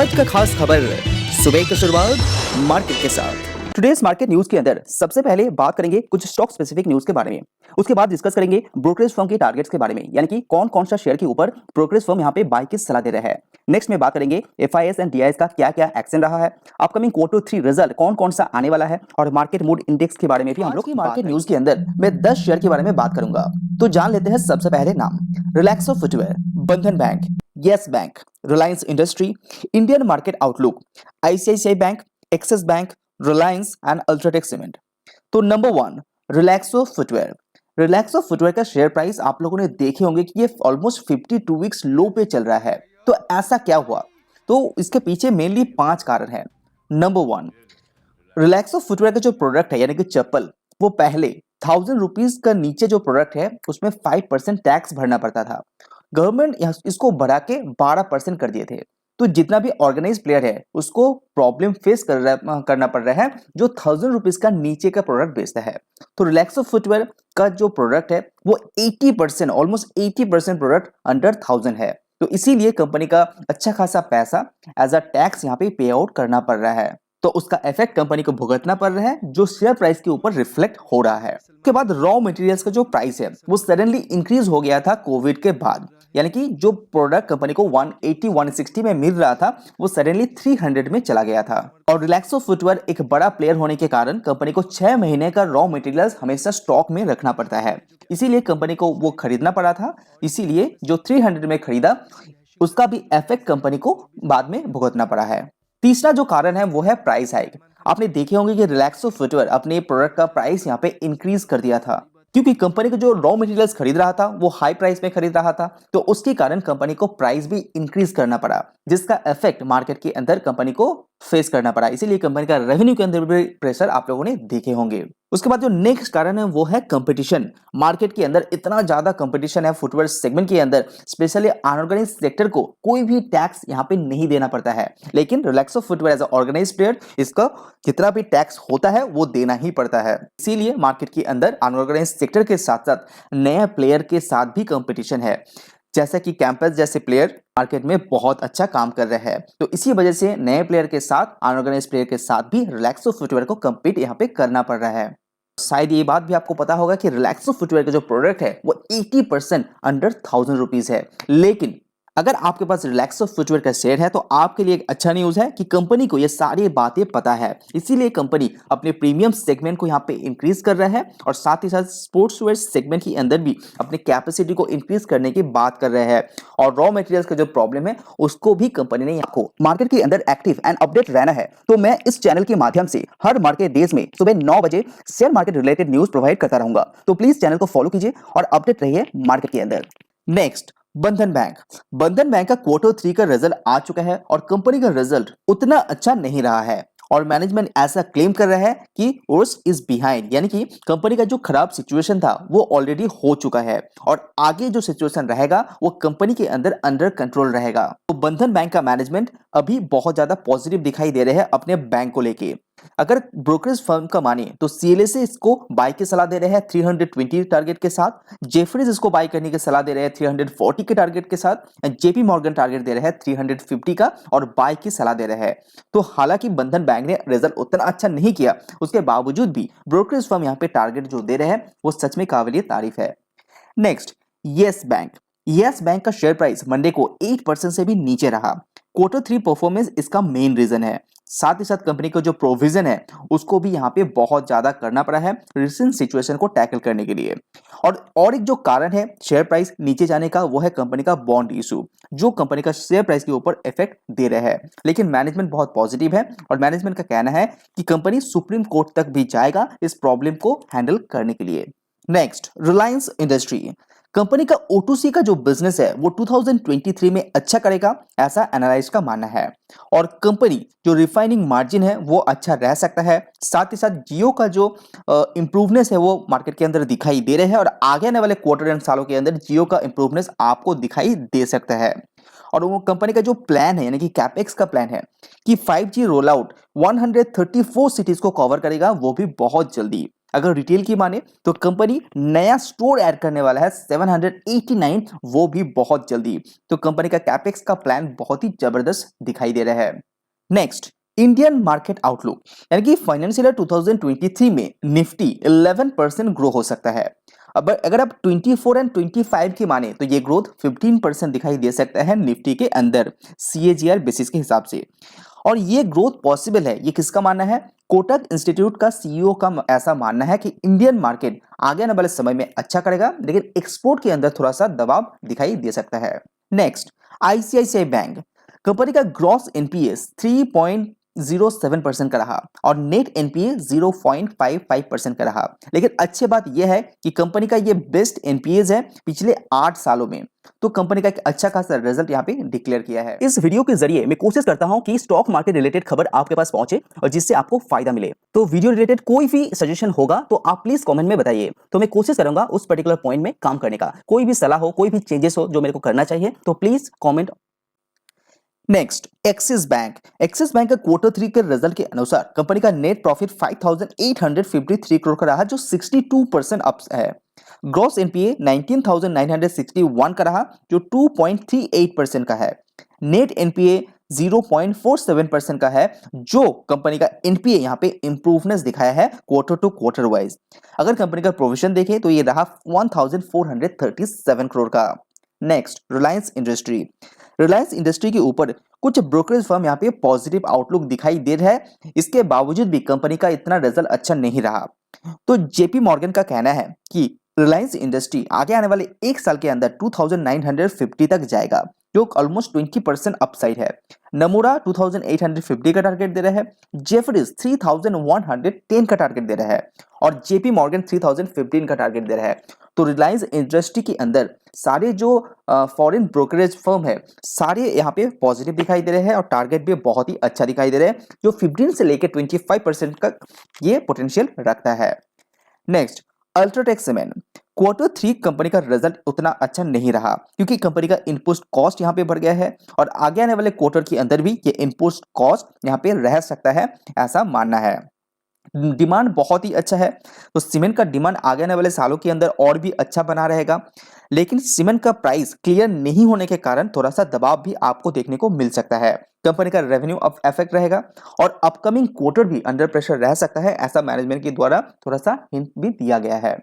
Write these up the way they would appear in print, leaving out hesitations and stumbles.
आज का खास खबर, सुबह की शुरुआत मार्केट के साथ। टुडेस मार्केट न्यूज के अंदर सबसे पहले बात करेंगे कुछ स्टॉक स्पेसिफिक न्यूज के बारे में। उसके बाद डिस्कस करेंगे ब्रोकरेज फर्म के टारगेट्स के बारे में, यानी कि कौन कौन सा शेयर के ऊपर ब्रोकरेज फर्म यहाँ पे बाय की सलाह दे रहा है। नेक्स्ट में बात करेंगे एफआईएस एंड डीआईएस का क्या क्या एक्शन रहा है, अपकमिंग Q3 रिजल्ट कौन कौन सा आने वाला है, और मार्केट मूड इंडेक्स के बारे में भी हम लोग मार्केट न्यूज के अंदर मैं 10 शेयर के बारे में बात करूंगा। तो जान लेते हैं सबसे पहले नाम, Relaxo footwear, Bandhan bank, Yes Bank, Reliance industry, Indian market outlook, ICICI bank, Axis bank, Reliance and UltraTech cement. तो number 1 Relaxo footwear. Relaxo footwear का शेयर प्राइस आप लोगों ने देखे होंगे कि ये ऑलमोस्ट 52 वीक्स लो पे चल रहा है। तो ऐसा क्या हुआ? तो इसके पीछे मेनली 5 कारण है। नंबर 1, रिलैक्सो फुटवेयर का जो प्रोडक्ट है यानी कि चप्पल, वो पहले 1000 रुपीज का नीचे जो प्रोडक्ट है उसमें 5% टैक्स भरना पड़ता था। गवर्नमेंट इसको बढ़ा के 12% कर दिए थे। तो जितना भी ऑर्गेनाइज प्लेयर है उसको प्रॉब्लम फेस करना पड़ रहा है जो 1000 रुपीज का नीचे का प्रोडक्ट बेचता है। तो रिलैक्सो फुटवेयर का जो प्रोडक्ट है वो 80%, ऑलमोस्ट 80% प्रोडक्ट अंडर 1000 है। तो इसीलिए कंपनी का अच्छा खासा पैसा एज अ टैक्स यहाँ पे पे आउट करना पड़ रहा है। तो उसका इफेक्ट कंपनी को भुगतना पड़ रहा है जो शेयर प्राइस के ऊपर रिफ्लेक्ट हो रहा है। उसके बाद रॉ मटेरियल्स का जो प्राइस है वो सडनली इंक्रीज हो गया था कोविड के बाद, यानी कि जो प्रोडक्ट कंपनी को 180 160 में मिल रहा था वो सडनली 300 में चला गया था। और रिलैक्सो फुटवेयर एक बड़ा प्लेयर होने के कारण कंपनी को 6 महीने का रॉ मटेरियल्स हमेशा स्टॉक में रखना पड़ता है, इसीलिए कंपनी को वो खरीदना पड़ा था। इसीलिए जो 300 में खरीदा उसका भी इफेक्ट कंपनी को बाद में भुगतना पड़ा है। तीसरा जो कारण है वो है प्राइस हाइक। आपने देखे होंगे कि रिलैक्सो फुटवेयर अपने प्रोडक्ट का प्राइस यहाँ पे इंक्रीज कर दिया था क्योंकि कंपनी को जो रॉ मटेरियल्स खरीद रहा था वो हाई प्राइस में खरीद रहा था। तो उसके कारण कंपनी को प्राइस भी इंक्रीज करना पड़ा जिसका इफेक्ट मार्केट के अंदर कंपनी को फेस करना पड़ा। इसीलिए कंपनी का रेवेन्यू के अंदर भी प्रेशर आप लोगों ने देखे होंगे। उसके बाद जो नेक्स्ट कारण है वो है कंपटीशन। मार्केट के अंदर इतना ज्यादा कंपटीशन है फुटवेयर सेगमेंट के अंदर, स्पेशली अनऑर्गेनाइज्ड सेक्टर को कोई भी टैक्स यहाँ पे नहीं देना पड़ता है, लेकिन Relaxo footwear as a organized player इसका जितना भी टैक्स होता है वो देना ही पड़ता है। इसीलिए मार्केट के अंदर अनऑर्गेनाइज्ड सेक्टर के साथ साथ नए प्लेयर के साथ भी कंपटीशन है, जैसा कि कैंपस जैसे प्लेयर मार्केट में बहुत अच्छा काम कर रहे हैं। तो इसी वजह से नए प्लेयर के साथ अनऑर्गेनाइज्ड प्लेयर के साथ भी रिलैक्सो फुटवेयर को कम्पीट यहाँ पे करना पड़ रहा है। शायद ये बात भी आपको पता होगा कि रिलैक्सो फुटवेयर का जो प्रोडक्ट है वो 80% अंडर 1000 रुपीज है। लेकिन अगर आपके पास रिलैक्सो फुटवेयर का शेयर है तो आपके लिए एक अच्छा न्यूज है कि कंपनी को ये सारी बातें पता है, इसीलिए कंपनी अपने प्रीमियम सेगमेंट को यहाँ पे इंक्रीज कर रहा है और साथ ही साथ स्पोर्ट्स वेयर सेगमेंट के अंदर भी अपने कैपेसिटी को इंक्रीज करने की बात कर रहे हैं। और रॉ मटेरियल्स का जो प्रॉब्लम है उसको भी कंपनी ने आपको मार्केट के अंदर एक्टिव एंड अपडेट रहना है तो मैं इस चैनल के माध्यम से हर मार्केट डेज में सुबह 9 बजे share market related news provide करता रहूंगा। तो प्लीज चैनल को फॉलो कीजिए और अपडेट रहिए मार्केट के अंदर। नेक्स्ट, बंधन बैंक। बंधन बैंक का Q3 का रिजल्ट आ चुका है और कंपनी का रिजल्ट उतना अच्छा नहीं रहा है और मैनेजमेंट ऐसा क्लेम कर रहा है कि वर्स्ट इज बिहाइंड, यानी कि कंपनी का जो खराब सिचुएशन था वो ऑलरेडी हो चुका है और आगे जो सिचुएशन रहेगा वो कंपनी के अंदर अंडर कंट्रोल रहेगा। तो बंधन बैंक का मैनेजमेंट अभी बहुत ज्यादा पॉजिटिव दिखाई दे रहे हैं अपने बैंक को लेके। अगर ब्रोकरेज फर्म का माने तो सीएलए से इसको बाय की सलाह दे रहे हैं 320 टारगेट के साथ, जेफरीज इसको बाय करने की सलाह दे रहे हैं 340 के टारगेट के साथ, जेपी मॉर्गन टारगेट दे रहे हैं 350 का और बाय की सलाह दे रहे हैं। तो हालांकि बंधन बैंक ने रिजल्ट उतना अच्छा नहीं किया, उसके बावजूद भी ब्रोकरेज फर्म यहाँ पे टारगेट जो दे रहे हैं वो सच में काबिलिय तारीफ है। Next, yes bank. Yes bank का शेयर प्राइस मंडे को 8% से भी नीचे रहा। Q3 परफॉर्मेंस इसका मेन रीजन है। साथ ही साथ कंपनी का जो प्रोविजन है उसको भी यहाँ पे बहुत ज्यादा करना पड़ा है रिसेंट सिचुएशन को टैकल करने के लिए। और एक जो कारण है शेयर प्राइस नीचे जाने का वो है कंपनी का बॉन्ड इशू, जो कंपनी का शेयर प्राइस के ऊपर इफेक्ट दे रहा है। लेकिन मैनेजमेंट बहुत पॉजिटिव है और मैनेजमेंट का कहना है कि कंपनी सुप्रीम कोर्ट तक भी जाएगा इस प्रॉब्लम को हैंडल करने के लिए। Next, Reliance industry. कंपनी का O2C का जो बिजनेस है वो 2023 में अच्छा करेगा ऐसा एनालिस्ट का मानना है और कंपनी जो रिफाइनिंग मार्जिन है वो अच्छा रह सकता है। साथ ही साथ जियो का जो इंप्रूवनेस है वो मार्केट के अंदर दिखाई दे रहे हैं और आगे आने वाले क्वार्टर एंड सालों के अंदर जियो का इंप्रूवनेस आपको दिखाई दे सकता है। और वो कंपनी का जो प्लान है यानी कि कैपेक्स का प्लान है कि 5G रोल आउट 134 सिटीज को कवर करेगा वो भी बहुत जल्दी। अगर रिटेल की माने तो कंपनी नया स्टोर ऐड करने वाला है 789, वो भी बहुत जल्दी। तो कंपनी का कैपेक्स का प्लान बहुत ही जबरदस्त दिखाई दे रहा है। नेक्स्ट, इंडियन मार्केट आउटलुक, यानी कि फाइनेंशियल ईयर 2023 में निफ्टी 11% ग्रो हो सकता है। अब अगर आप 24 एंड 25 की माने तो ये ग्रोथ 15% दिखाई दे सकता है निफ्टी के अंदर CAGR बेसिस के हिसाब से। और ये ग्रोथ पॉसिबल है, ये किसका मानना है? कोटक इंस्टीट्यूट का CEO का ऐसा मानना है कि इंडियन मार्केट आगे आने वाले समय में अच्छा करेगा, लेकिन एक्सपोर्ट के अंदर थोड़ा सा दबाव दिखाई दे सकता है। नेक्स्ट, ICICI बैंक, कंपनी का ग्रॉस NPA 3.07% का रहा और नेट NPA 0.55% का रहा। लेकिन अच्छी बात यह है कि कंपनी का ये बेस्ट NPAs है पिछले 8 सालों में। तो कंपनी का एक अच्छा खासा रिजल्ट यहाँ पे डिक्लेयर किया है। इस वीडियो के जरिए मैं कोशिश करता हूँ कि स्टॉक मार्केट रिलेटेड खबर आपके पास पहुंचे और जिससे आपको फायदा मिले। तो वीडियो रिलेटेड कोई भी सजेशन होगा तो आप प्लीज कमेंट में बताइए, तो मैं कोशिश करूंगा उस पर्टिकुलर पॉइंट में काम करने का। कोई भी सलाह हो, कोई भी चेंजेस हो जो मेरे को करना चाहिए, तो please comment. Next, axis bank. Axis bank का Q3 के रिजल्ट के अनुसार कंपनी का नेट प्रॉफिट 5,853 करोड़ का रहा, जो 62% अप है। ग्रॉस NPA 19,961 का रहा, जो 2.38% का है। नेट NPA 0.47% का है, जो कंपनी का NPA यहाँ पे इंप्रूवनेस दिखाया है क्वार्टर टू क्वार्टर वाइज। अगर कंपनी का प्रोविजन देखें तो ये रहा 1,437 करोड़ का। Next, Reliance industry. Reliance industry के ऊपर कुछ ब्रोकरेज फर्म यहाँ पे पॉजिटिव आउटलुक दिखाई दे रहा है, इसके बावजूद भी कंपनी का इतना रिजल्ट अच्छा नहीं रहा। तो JP मॉर्गन का कहना है कि रिलायंस इंडस्ट्री आगे आने वाले एक साल के अंदर 2950 तक जाएगा, जो ऑलमोस्ट 20% अपसाइड है। नमूरा 2850 का टारगेट दे रहा है, जेफरीज 3110 का टारगेट दे रहा है और JP मॉर्गन 3015 का टारगेट दे रहा है। तो रिलायंस इंडस्ट्री के अंदर सारे जो फॉरेन ब्रोकरेज फर्म है, सारे यहाँ पे पॉजिटिव दिखाई दे रहे हैं और टारगेट भी बहुत ही अच्छा दिखाई दे रहा है, जो 15 से लेकर 25% तक ये पोटेंशियल रखता है। Next, UltraTech cement. Q3 company का रिजल्ट उतना अच्छा नहीं रहा, क्योंकि कंपनी का इनपुट कॉस्ट यहाँ पे बढ़ गया है और आगे आने वाले क्वार्टर के अंदर भी ये इनपुट कॉस्ट यहाँ पे रह सकता है, ऐसा मानना है। डिमांड बहुत ही अच्छा है, तो सीमेंट का डिमांड आगे आने वाले सालों के अंदर और भी अच्छा बना रहेगा, लेकिन सीमेंट का प्राइस क्लियर नहीं होने के कारण थोड़ा सा दबाव भी आपको देखने को मिल सकता है। कंपनी का रेवेन्यू अफेक्ट रहेगा और अपकमिंग क्वार्टर भी अंडर प्रेशर रह सकता है, ऐसा मैनेजमेंट के द्वारा थोड़ा सा हिंट भी दिया गया है।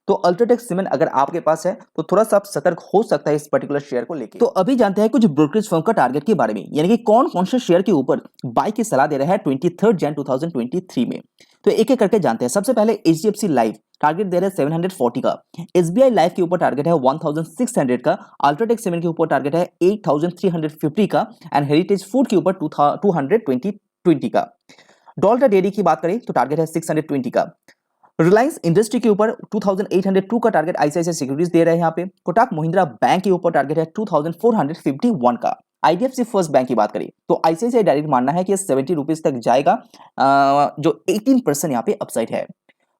तो अल्ट्राटेक सीमेंट अगर आपके पास है तो थोड़ा सा आप सतर्क हो सकता है इस पर्टिकुलर शेयर को लेकर। तो अभी जानते हैं कुछ ब्रोकरेज फर्म का टारगेट के बारे में, यानी कि कौन कौन से शेयर के ऊपर बाय की सलाह दे रहा है 23 जन 2023 में। तो एक एक करके जानते हैं। सबसे पहले HDFC लाइफ टारगेट दे रहे हैं 740 का, SBI लाइफ के ऊपर टारगेट है 1600 का, अल्ट्राटेक सीमेंट के ऊपर टारगेट है 8350 का एंड हेरिटेज फूड के ऊपर 220 का। डॉल्टर डेयरी की बात करें तो टारगेट है 620 का। रिलायंस इंडस्ट्री के ऊपर 2802 का टारगेट ICICI सिक्योरिटीज दे रहे हैं। यहाँ पे कोटक महिंद्रा बैंक के ऊपर टारगेट है 2451 का। IDFC फर्स्ट बैंक की बात करें तो ICICI डायरेक्ट मानना है कि 70 रुपीज तक जाएगा, जो 18% यहाँ पे अपसाइड है।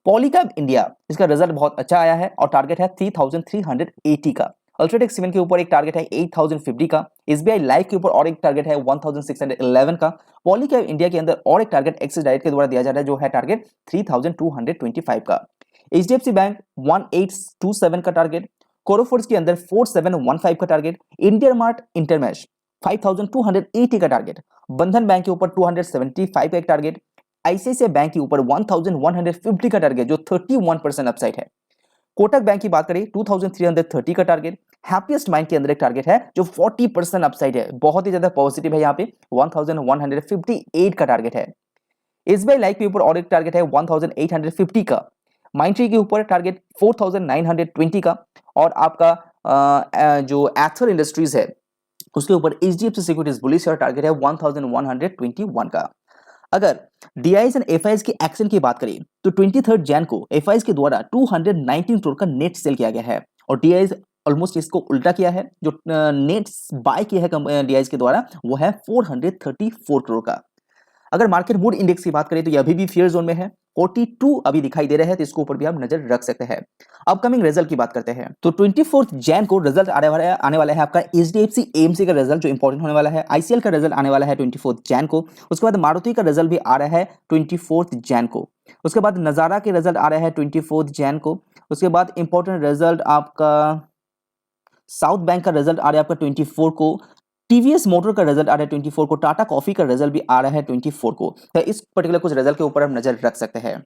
पॉलीकैब इंडिया, इसका रिजल्ट बहुत अच्छा आया है और टारगेट है 3380 का। अल्ट्राटेक सीमेंट के ऊपर एक टारगेट है 8050 का। SBI लाइफ के ऊपर और एक टारगेट है 1611 का। पॉलीकैब इंडिया के अंदर और एक टारगेट एक्सिस डायरेक्ट के द्वारा दिया जा रहा है, जो है टारगेट 3225 का। HDFC बैंक 1827 का टारगेट। कोरोफोर्स के अंदर 4715 का टारगेट। इंडिया मार्ट इंटरमैश 5280 का टारगेट। बंधन बैंक के ऊपर 275 का एक टारगेट। ICICI बैंक के ऊपर 1150 का टारगेट, जो 31% अपसाइड है। कोटक बैंक की बात करें 2330 का टारगेट। हैप्पीएस्ट माइंड के अंदर एक टारगेट है जो 40% अपसाइड है, बहुत ही ज्यादा पॉजिटिव है, यहाँ पे 1158 का टारगेट है। SBI लाइफ के ऊपर और एक टारगेट है 1850 का। माइंडट्री के ऊपर टारगेट 4920 का और आपका जो एथर इंडस्ट्रीज है उसके ऊपर HDFC सिक्योरिटीज बुलिश और टारगेट है 1121 का। अगर DIs एंड FIs की एक्शन की बात करें तो 23 जैन को FIs के द्वारा 219 करोड़ का नेट सेल किया गया है और DIs ऑलमोस्ट इसको उल्टा किया है, जो नेट बाय किया है DIs के द्वारा वो है 434 करोड़ का। अगर मार्केट मूड इंडेक्स की बात करें तो ये अभी भी फियर जोन में है, 42 अभी दिखाई दे रहे हैं, तो इसके ऊपर भी आप नजर रख सकते हैं। अपकमिंग रिजल्ट की बात करते हैं तो 24 जैन को रिजल्ट आने वाला है आपका एचडीएफसी एएमसी का रिजल्ट जो इंपॉर्टेंट होने वाला है। आईसीएल का रिजल्ट आने वाला है 24 जैन को। उसके बाद मारुति का रिजल्ट भी आ रहा है 24 जैन को। उसके बाद नजारा के रिजल्ट आ रहा है 24 जैन को। उसके बाद इंपॉर्टेंट रिजल्ट आपका साउथ बैंक का रिजल्ट आ रहा है आपका 24 को। टीवीएस मोटर का रिजल्ट आ रहा है 24 को। टाटा कॉफी का रिजल्ट भी आ रहा है 24 को। तो इस पर्टिकुलर कुछ रिजल्ट के ऊपर हम नजर रख सकते हैं।